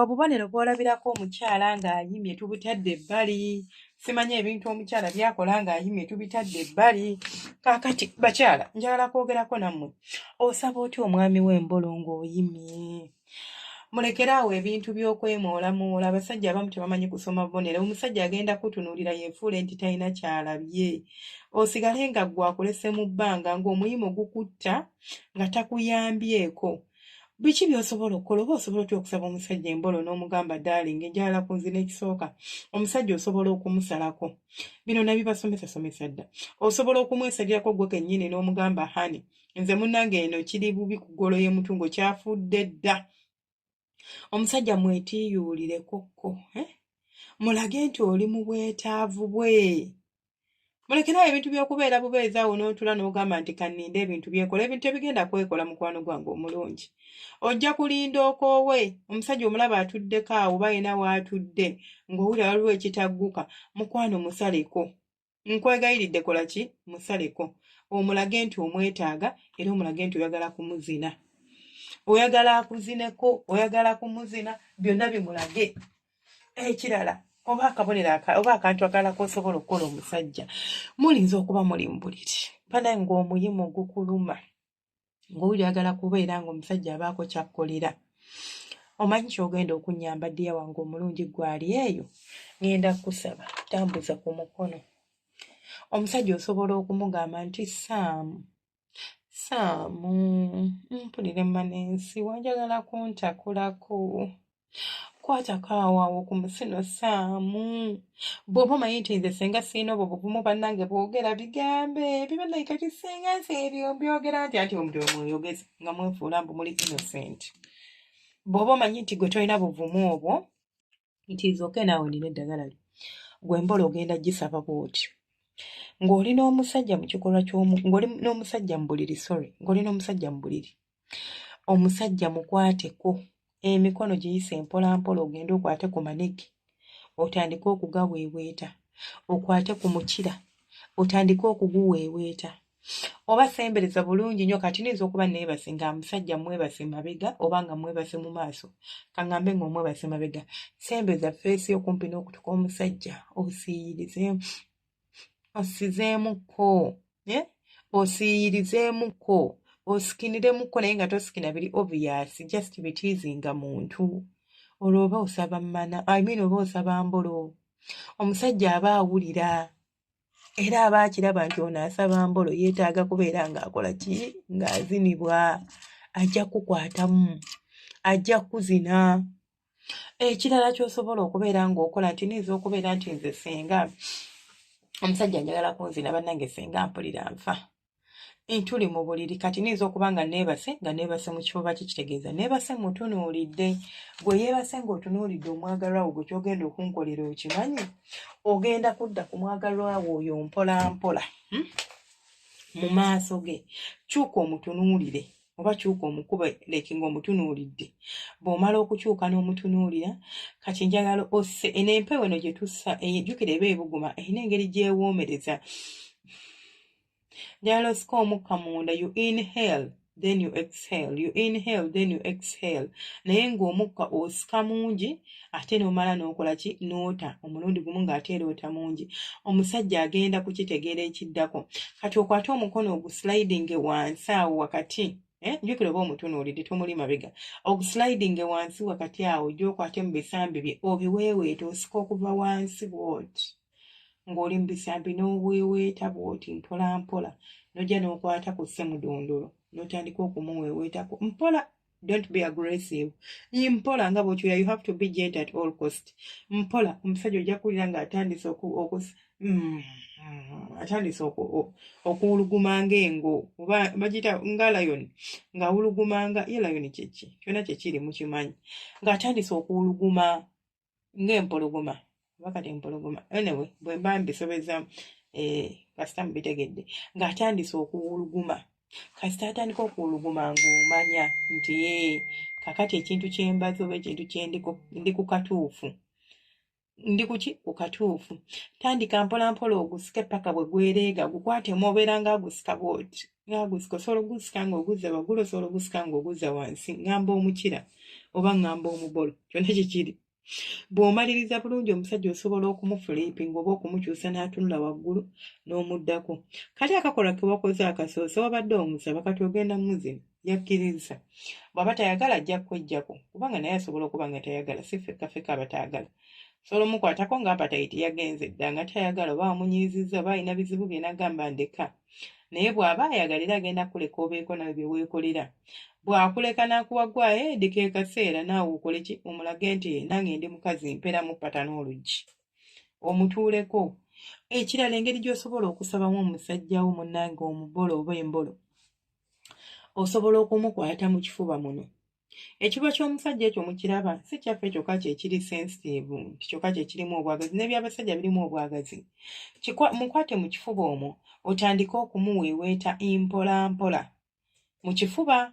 obubonero bw'olabirako omukyala ng'ayimye tubutadde ebbali. Simanyi ebintu omukyala byakola ng'ayimye tubitadde ebbali. Kaakati bakyala njagala kwogerako nammwe. Osaba otya omwami w'embolo ng'oyimye? Mulekeraawo ebintu by'okwemoolamoola. Abasajja abamu tebamanyi kusoma bubonero. Omusajja agenda kutunuulira yeefuule nti talina kyalabye. Osigale nga ggwe akulese mu bbanga ng'omuyimo gukutta nga takuyambyeko. Biki by'osobola okukola? Oba osobola otya okusaba omusajja embolo n'omugamba darling njagala kunzina ekisooka? Omusajja osobola okumusalako. Bino nabibasomesa dda. Osobola okumwesalirako gwe kennyini n'omugamba hani nze munnange eno kiri bubi ku ggolo y'emutungo kyafudde dda. Omusajja mwetiiyuulireko mulage nti oli mu bwetaavu bwe. Mulekerawo ebintu by'okubeera bubeezaawo n'otula n'ogamba nti kanninde ebintu byekola. Ebintu tebigenda kwekola mukwano gwange omulungi. Ojja kulinda okoowe. Omusajja omulaba atuddeko awo balina w'atudde ng'owulira waliwo ekitagguka. Mukwano musaleko. Nkwegayiridde kola ki? Musaleko. Omulage nti omwetaaga era omulage nti oyagala kumuzina. Oyagala akuzineko, oyagala kumuzina, byonna bimulage. Ekirala oba akabonero oba akantu akalala k'osobola okukola omusajja. Mulinza okuba muli mu buliri banaye ng'omuyimo gukuluma ng'owuli oyagala kubeera ng'omusajja abaako kyakkolera. Omanyi ky'ogenda okunnyamba ddiya wange omulungi gwali eyo? Ngenda kusaba tambuza ku mukono. Omusajja osobola okumugamba nti Saamu mpulire manensi wanjagala kuntakulako. Kwatako awo ku musino Saamu. Bw'oba omanyi nti nze senga sirina obwo buvumu bannange bwogera bigambe bibanaye kati senga nsi ebyo mbyogera anti omuntu omweyogeza nga mwefuula mbu muli innocent. Bw'oba omanyi nti gwe tolina buvumu obwo nti nzoke naawe nina eddagala lyo. Gwe mbola ogenda gisaba bw'oti. Ng'oli n'omusajja mu kikolwa ng'oli n'omusajja mu buliri ng'oli n'omusajja mu buliri. Omusajja mukwateko. Emikono giyise mpolampola ogende okwate ku manege. Otandike okugaweeweeta. Okwate ku mukira. Otandike okuguweeweeta. Oba sembereza bulungi nnyo kati niyinza okuba neebase nga musajja mwebase mabega oba nga mwebase mu maaso. Kaŋŋambe ng'omwebase mabega. Sembeza feesi okumpi n'okutuka omusajja. Osiiyirizeemu. Osizeemuko. Osiiyirizeemuko. Osikiniremukko naye nga tosikina biri obvious just bitiizinga muntu. Olwo oba osaba mmana. Oba osaba mbolo. Omusajja aba awulira. Era aba akiraba nti ono asaba mbolo yeetaaga kubeera ng'akola ki? Ng'azinibwa. Ajja kukwatamu. Ajja kuzina. Ekirala ky'osobola okubeera ng'okola nti niyinza okubeera nti nze senga omusajja njagala kunzina bannange senga mpulira nfa. Ntuli mu buliri kati niyinza okuba nga neebase mu kifuba kitegeeza neebase mutunuulidde. Gwe yeebase ng'otunuulidde omwagalwa wo gwe ky'ogenda okunkolera okimanyi. Ogenda kudda ku mwagalwa wo oyo mpolampola mu maaso ge. Kyuka omutunuulire oba kyuka omukube leki ng'omutunuulidde. Bw'omala okukyuka n'omutunuulira kati njagala osse empewo eno gye tussa ejjukira eba ebuguma erina engeri gy'ewoomereza. Njagala osika omukka munda you inhale then you exhale. You inhale then you exhale. Naye ng'omukka osika mungi ate n'omala n'okola ki? Noota omulundi gumu ng'ate eroota mungi. Omusajja agenda kukitegeera ekiddako. Kati okwate omukono oguslidinge wansi awo wakati. Njukira oba omutunuulidde tomuli mabega. Oguslidinge wansi wakati awo ojja okwate mu bisambi bye obiweeweeta osika okuva wansi bw'oti. Ng'oli mu bisambi n'oweeweeta bw'oti mpolampola. N'ojja n'okwata ku ssemudondolo n'otandika okumuweeweetako mpola. Don't be aggressive. Mpola nga bw'okyuya you have to be gentle at all cost. Mpola omusajja ojja kuwulira ng'atandise atandise okuwuluguma ng'engo oba bagita nga lion ng'awuluguma nga ye lion kyeki kyonna kyekiri mukimanyi ng'atandise okuwuluguma ng'empologoma oba kati empologoma anyway bwe mba mbisobeza kasita mubitegedde ng'atandise okuwuluguma kasita atandika okuwuluguma ng'omanya nti kakati ekintu kyembaza oba ekintu ndi ku katuufu. Ndi kuki? Ku katuufu. Tandika mpolampola ogusike paka bwe gwereega gukwatemu obeera ng'agusika bw'oti. Ng'agusika osobola ogusika ng'oguzza waggulu osobola ogusika ng'oguzza wansi ngamba omukira. oba ŋŋamba omubolo kyonna kikiri. Bw'omaliriza bulungi omusajja osobola okumufulipinga oba okumukyusa n'atunula waggulu n'omuddako. Kati akakola ke wakoze akasoose wabadde omusaba kati ogenda muzina yakkiriza. Bw'aba tayagala ajja kweggyako kubanga naye asobola okuba nga tayagala, si ffekka abataagala. Sobola omukwatako ng'apatayiti yagenze dda nga tayagala oba amunyiizizza oba alina bizibu bye n'agamba ndeka. Naye bw'aba ayagalira agenda kuleka obeeko nawe bye weekolera. Bw'akuleka n'akuwagwayo edike kaseera naawe okole ki omulage nti nange ndi mukazi mperamu pata n'oluggi omutuuleko. Ekirala engeri gy'osobola okusabamu omusajjawo munnange omubolo oba embolo, osobola okumukwata mu kifuba muno. Ekifuba ky'omusajja ekyo mukiraba si kyaffe kyokka kyekiri sensitive nti kyokka kyekirimu obwagazi, n'ebyabasajja birimu obwagazi. Mukwate mu kifuba omwo otandike okumuweeweeta mpolampola mu kifuba.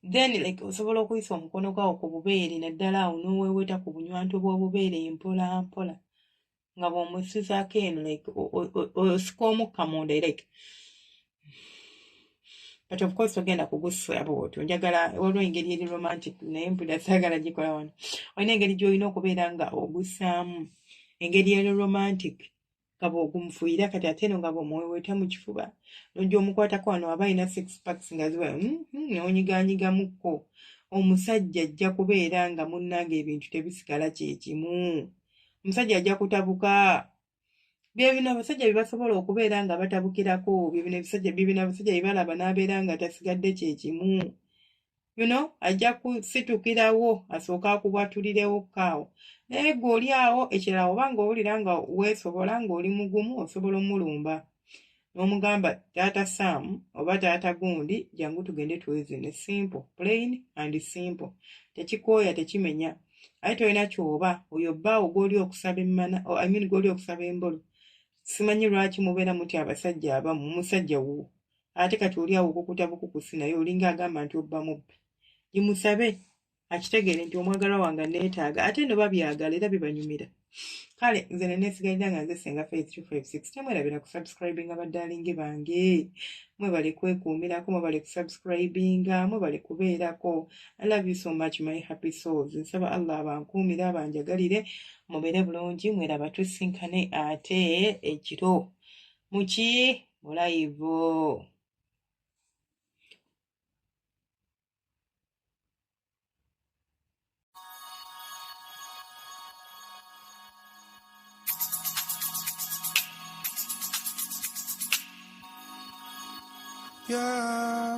Then osobola okuyisa omukono gwawo ku bubeere naddala awo n'oweeweeta ku bunywanto bw'obubeere mpolampola nga bw'omusizaako eno osika omukka munda but of course ogenda kugusaba otyo. Njagala waliwo engeri eri romantic naye mpulira saagala gikola wano. Olina engeri gy'olina okubeera nga ogusaamu, engeri eri romantic nga bw'ogumufuuyira kati ate eno nga bw'omuweeweeta mu kifuba n'ojja omukwatako wano aba alina 6 packs nga ziba n'onyigaanyigamukko. Omusajja ajja kubeera nga munnange ebintu tebisigala kyekimu. Omusajja ajja kutabuka. Byebino abasajja bye basobola okubeera nga batabukirako, byebino abasajja bye balaba n'abeera nga tasigadde kyekimu. Ajja kusitukirawo asooka akubwatulirewo kaawo. Naye gwe oli awo ekirala oba ng'owulira nga weesobola ng'oli mugumu osobola omulumba n'omugamba taata Sam oba taata gundi jangu tugende twezine. Simple, plain and simple. Tekikooya tekimenya. Ate tolina kyoba oyo bbaawo gw'oli okusaba gw'oli okusaba embolo. Simanyi lwaki mubeera muti abasajja abamu musajja wo ate kati oli awo okukutabukukusi naye olinga agamba nti obba mubbi. Gimusabe akitegeere nti omwagalwa wange neetaaga ate no babyagala era bibanyumira. Kale nze neesigalira nga nze Senga Faith 256. Temwerabira kusubscribinga baddalingi bange. Mwebale kwekuumirako, mwebale kusubscribinga, mwebale kubeerako. I love you so much my happy souls. Nsaba Allah abankuumire abanjagalire mubeere bulungi. Mweraba tusinkane ate ekiro muki mulayivu. Yeah.